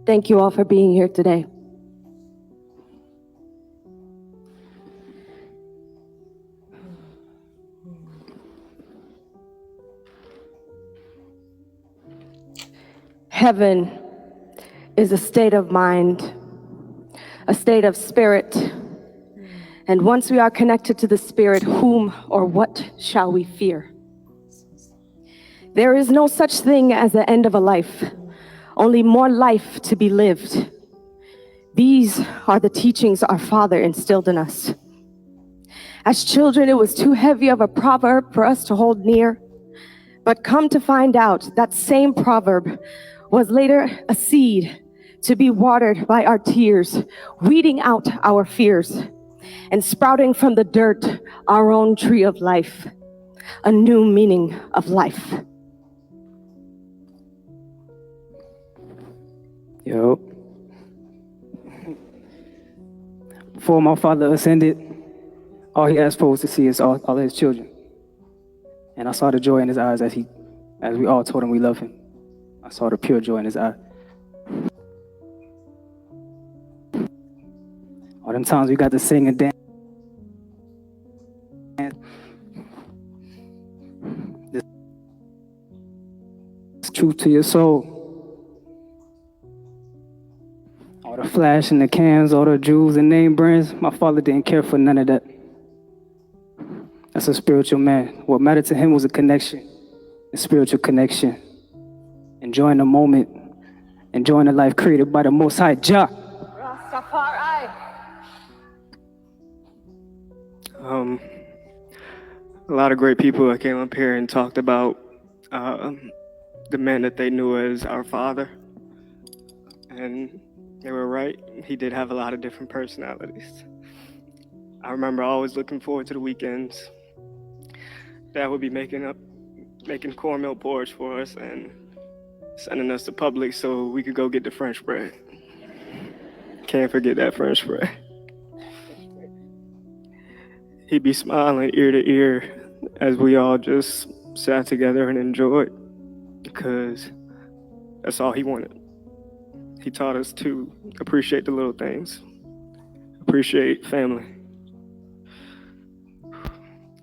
Thank you all for being here today. Heaven is a state of mind, a state of spirit. And once we are connected to the spirit, whom or what shall we fear? There is no such thing as the end of a life, only more life to be lived. These are the teachings our Father instilled in us. As children, it was too heavy of a proverb for us to hold near. But come to find out, that same proverb was later a seed to be watered by our tears, weeding out our fears, and sprouting from the dirt our own tree of life, a new meaning of life. Yo. Before my father ascended, all he asked for was to see us all of his children. And I saw the joy in his eyes as we all told him we love him. I saw the pure joy in his eyes. All them times we got to sing and dance. It's truth to your soul. All the flash and the cams, all the jewels and name brands, my father didn't care for none of that. That's a spiritual man. What mattered to him was a connection, a spiritual connection. Enjoying the moment, enjoying the life created by the Most High Jah. A lot of great people that came up here and talked about the man that they knew as our father. And they were right. He did have a lot of different personalities. I remember always looking forward to the weekends. Dad would be making cornmeal porridge for us and sending us to Publix so we could go get the French bread. Can't forget that French bread. He'd be smiling ear to ear as we all just sat together and enjoyed, because that's all he wanted. He taught us to appreciate the little things, appreciate family.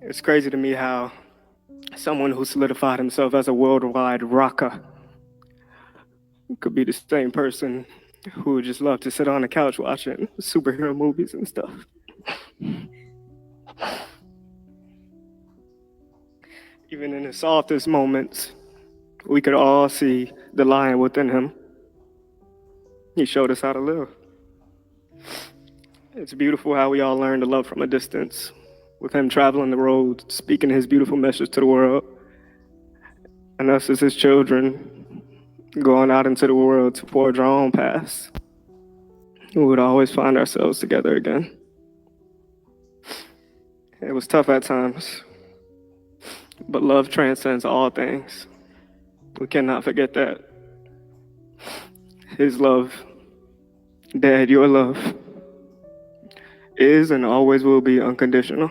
It's crazy to me how someone who solidified himself as a worldwide rocker could be the same person who would just love to sit on the couch watching superhero movies and stuff. Even in his softest moments, we could all see the lion within him. He showed us how to live. It's beautiful how we all learn to love from a distance, with him traveling the road, speaking his beautiful message to the world, and us as his children going out into the world to forge our own paths. We would always find ourselves together again. It was tough at times, but love transcends all things. We cannot forget that. His love, Dad, your love, is and always will be unconditional.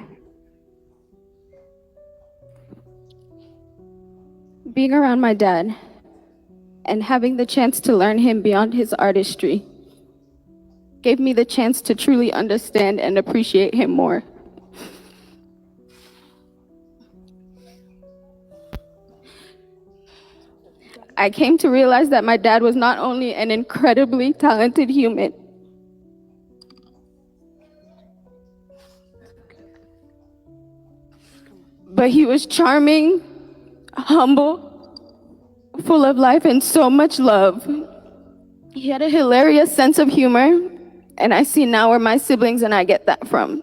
Being around my dad and having the chance to learn him beyond his artistry gave me the chance to truly understand and appreciate him more. I came to realize that my dad was not only an incredibly talented human, but he was charming, humble, full of life and so much love. He had a hilarious sense of humor, and I see now where my siblings and I get that from.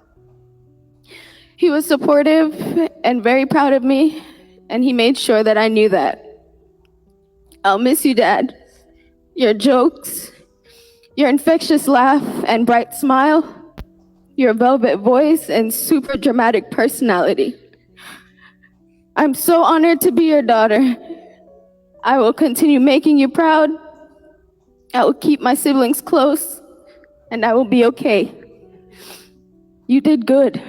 He was supportive and very proud of me, and he made sure that I knew that. I'll miss you, Dad. Your jokes, your infectious laugh and bright smile, your velvet voice and super dramatic personality. I'm so honored to be your daughter. I will continue making you proud. I will keep my siblings close, and I will be okay. You did good,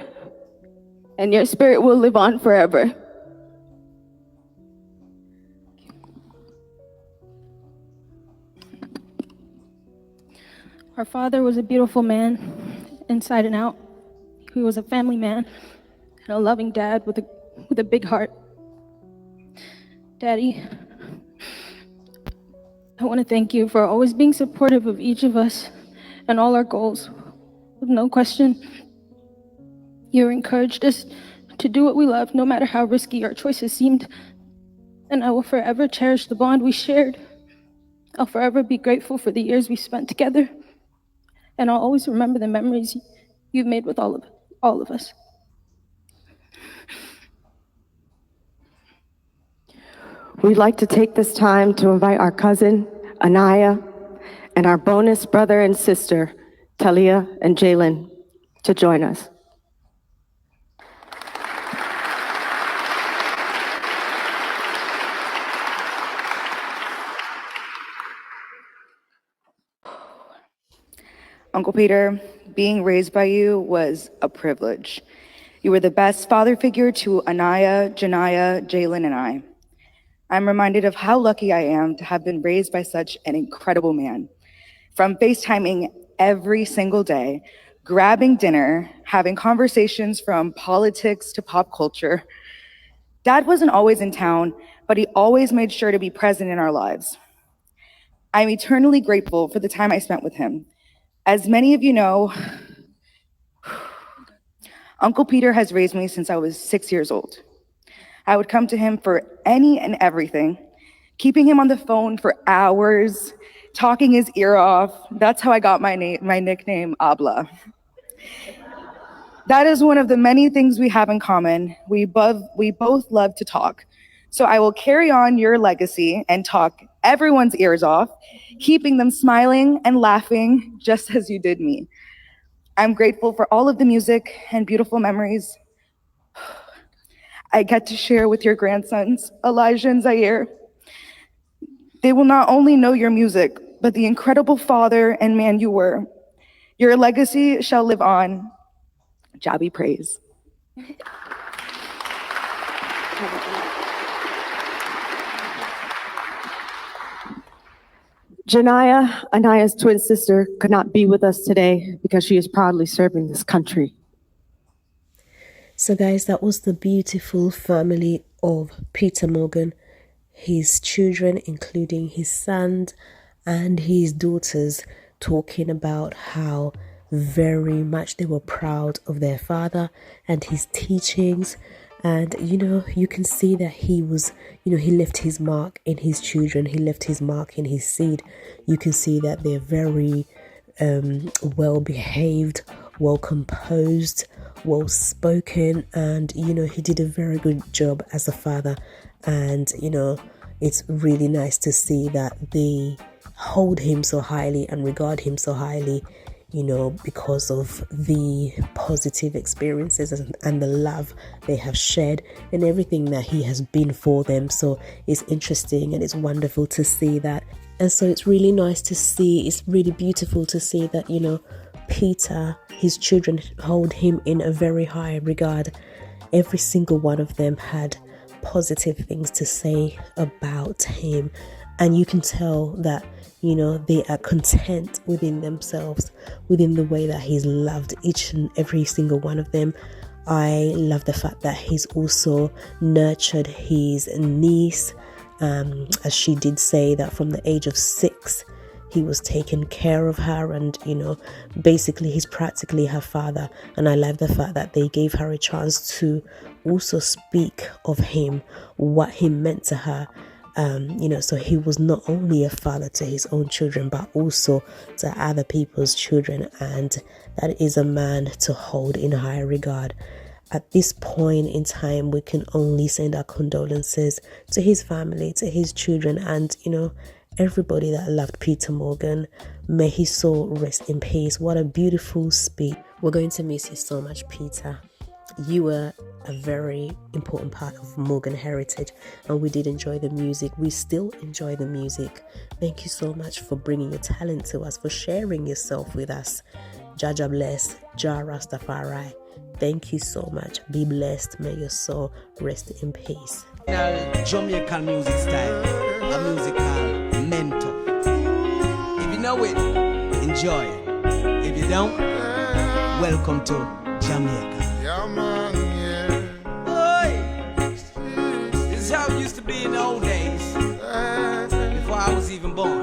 and your spirit will live on forever. Our father was a beautiful man, inside and out. He was a family man and a loving dad with a big heart. Daddy, I want to thank you for always being supportive of each of us and all our goals. With no question, you encouraged us to do what we love, no matter how risky our choices seemed. And I will forever cherish the bond we shared. I'll forever be grateful for the years we spent together. And I'll always remember the memories you've made with all of us. We'd like to take this time to invite our cousin, Anaya, and our bonus brother and sister, Talia and Jalen, to join us. Uncle Peter, being raised by you was a privilege. You were the best father figure to Anaya, Janaya, Jalen, and I. I'm reminded of how lucky I am to have been raised by such an incredible man. From FaceTiming every single day, grabbing dinner, having conversations from politics to pop culture. Dad wasn't always in town, but he always made sure to be present in our lives. I'm eternally grateful for the time I spent with him. As many of you know, Uncle Peter has raised me since I was 6 years old. I would come to him for any and everything, keeping him on the phone for hours, talking his ear off. That's how I got my nickname, Abla. That is one of the many things we have in common. We both love to talk. So I will carry on your legacy and talk everyone's ears off, keeping them smiling and laughing just as you did me. I'm grateful for all of the music and beautiful memories I get to share with your grandsons, Elijah and Zaire. They will not only know your music, but the incredible father and man you were. Your legacy shall live on. Jabi praise. Janaya, Anaya's twin sister, could not be with us today because she is proudly serving this country. So guys, that was the beautiful family of Peter Morgan, his children, including his son and his daughters, talking about how very much they were proud of their father and his teachings. And, you can see that he was, he left his mark in his children. He left his mark in his seed. You can see that they're very well behaved, well composed, well spoken. And, he did a very good job as a father. And, it's really nice to see that they hold him so highly and regard him so highly, because of the positive experiences and the love they have shared and everything that he has been for them. So it's interesting and it's wonderful to see that. And so it's really nice to see, it's really beautiful to see that, Peter, his children hold him in a very high regard. Every single one of them had positive things to say about him. And you can tell that, they are content within themselves, within the way that he's loved each and every single one of them. I love the fact that he's also nurtured his niece, as she did say that from the age of 6, he was taking care of her, and, basically he's practically her father. And I love the fact that they gave her a chance to also speak of him, what he meant to her. So he was not only a father to his own children, but also to other people's children. And that is a man to hold in high regard. At this point in time, we can only send our condolences to his family, to his children, and, everybody that loved Peter Morgan. May his soul rest in peace. What a beautiful speech. We're going to miss you so much, Peter. You were a very important part of Morgan heritage, and we did enjoy the music. We still enjoy the music. Thank you so much for bringing your talent to us, for sharing yourself with us. Jaja bless, Jah Rastafari. Thank you so much. Be blessed. May your soul rest in peace. Jamaican music style, a musical mentor. If you know it, enjoy it. If you don't, welcome to Jamaica. Yeah, man, yeah. Oi! This is how it used to be in the old days, before I was even born.